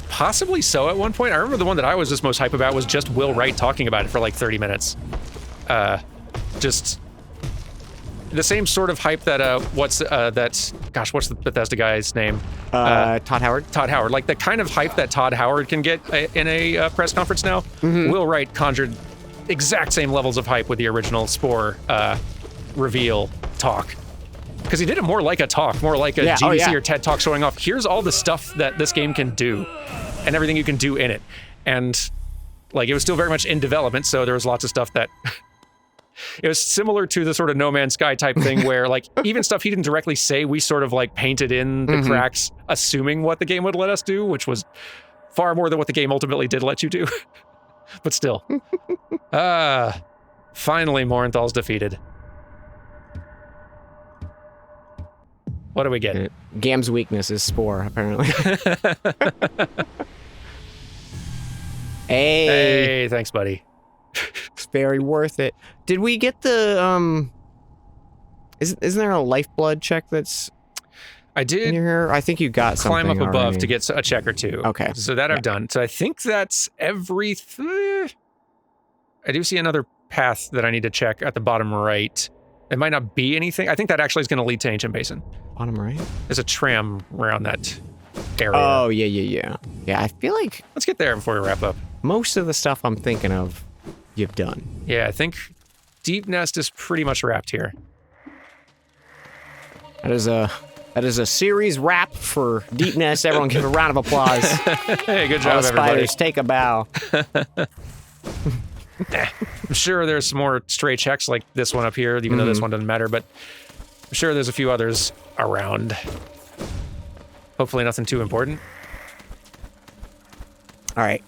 Possibly so at one point. I remember the one that I was just most hype about was just Will Wright talking about it for like 30 minutes. Just the same sort of hype that what's the Bethesda guy's name? Todd Howard. Todd Howard, like the kind of hype that Todd Howard can get in a press conference now. Will Wright conjured exact same levels of hype with the original Spore reveal talk, because he did it more like a talk, more like a GDC or TED talk showing off. Here's all the stuff that this game can do, and everything you can do in it, and like it was still very much in development, so there was lots of stuff that. It was similar to the sort of No Man's Sky type thing where like even stuff he didn't directly say, we sort of like painted in the cracks, assuming what the game would let us do, which was far more than what the game ultimately did let you do. But still. Finally Morenthal's defeated. What do we get? Gam's weakness is Spore, apparently. Hey, thanks, buddy. It's very worth it. Did we get the Isn't there a lifeblood check that's? I did. Here? I think you got something. Climb up above already to get a check or two. Okay. So that I've done. So I think that's everything. I do see another path that I need to check at the bottom right. It might not be anything. I think that actually is going to lead to Ancient Basin. Bottom right. There's a tram around that area. Oh yeah. I feel like let's get there before we wrap up. Most of the stuff I'm thinking of, you've done. Yeah, I think Deep Nest is pretty much wrapped here. That is a series wrap for Deep Nest. Everyone give a round of applause. Hey, good job, all the everybody. spiders, take a bow. I'm sure there's some more stray checks like this one up here, even though this one doesn't matter, but I'm sure there's a few others around. Hopefully nothing too important. All right.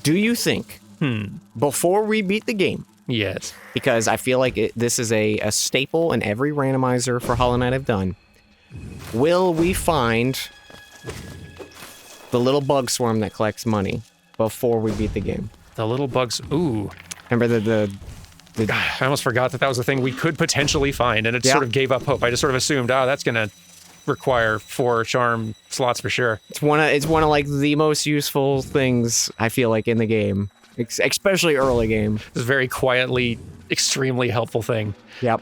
Do you think, before we beat the game, yes, because I feel like this is a staple in every randomizer for Hollow Knight I've done, will we find the little bug swarm that collects money before we beat the game? The little bugs. Ooh. Remember the I almost forgot that was a thing we could potentially find, and it sort of gave up hope. I just sort of assumed, that's going to require 4 charm slots for sure. It's one of like the most useful things I feel like in the game, especially early game. It's a very quietly, extremely helpful thing. Yep.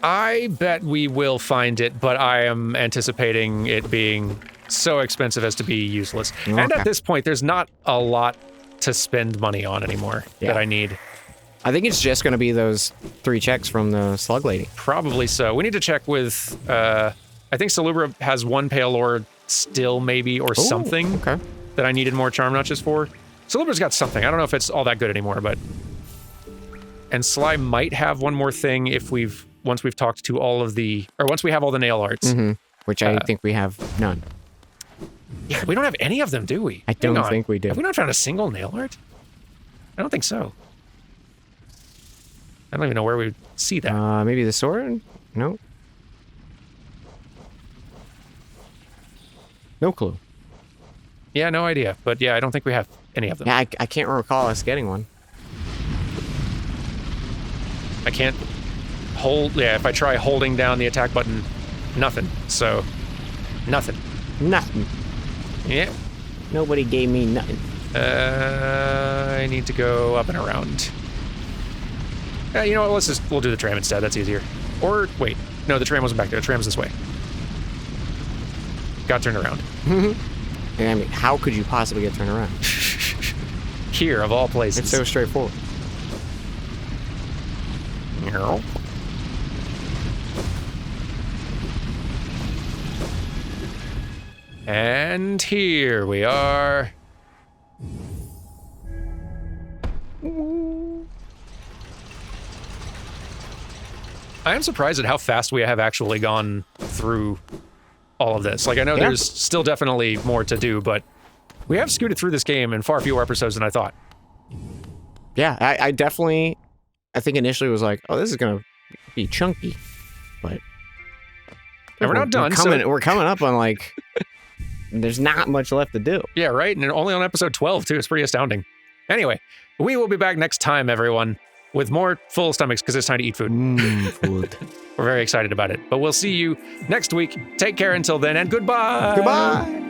I bet we will find it, but I am anticipating it being so expensive as to be useless. And Okay. at this point, there's not a lot to spend money on anymore that I need. I think it's just going to be those 3 checks from the slug lady. Probably so. We need to check with, I think Salubra has 1 pale ore still, maybe, or something Okay. that I needed more charm notches for. Salubra's got something. I don't know if it's all that good anymore, but... And Sly might have one more thing if once we've talked to all of the... Or once we have all the nail arts. Mm-hmm. Which I think we have none. Yeah, we don't have any of them, do we? I don't Hang on. think we do. Have we not found a single nail art? I don't think so. I don't even know where we would see that. Maybe the sword? No. No clue. Yeah, no idea. But yeah, I don't think we have any of them. Yeah, I can't recall us getting one. I can't hold... Yeah, if I try holding down the attack button, nothing. So, nothing. Nothing. Yeah. Nobody gave me nothing. I need to go up and around. You know what? We'll do the tram instead. That's easier. Or, wait. No, the tram wasn't back there. The tram's this way. Got turned around. I mean, how could you possibly get turned around? Here, of all places. It's so straightforward. No. And here we are. I am surprised at how fast we have actually gone through all of this. Like, I know there's still definitely more to do, but we have scooted through this game in far fewer episodes than I thought. Yeah, I definitely... I think initially was like, oh, this is going to be chunky. But... And we're not done, We're coming up on, like... There's not much left to do. Yeah, right? And only on episode 12, too. It's pretty astounding. Anyway, we will be back next time, everyone, with more full stomachs, because it's time to eat food. Food. We're very excited about it. But we'll see you next week. Take care until then, and goodbye! Goodbye!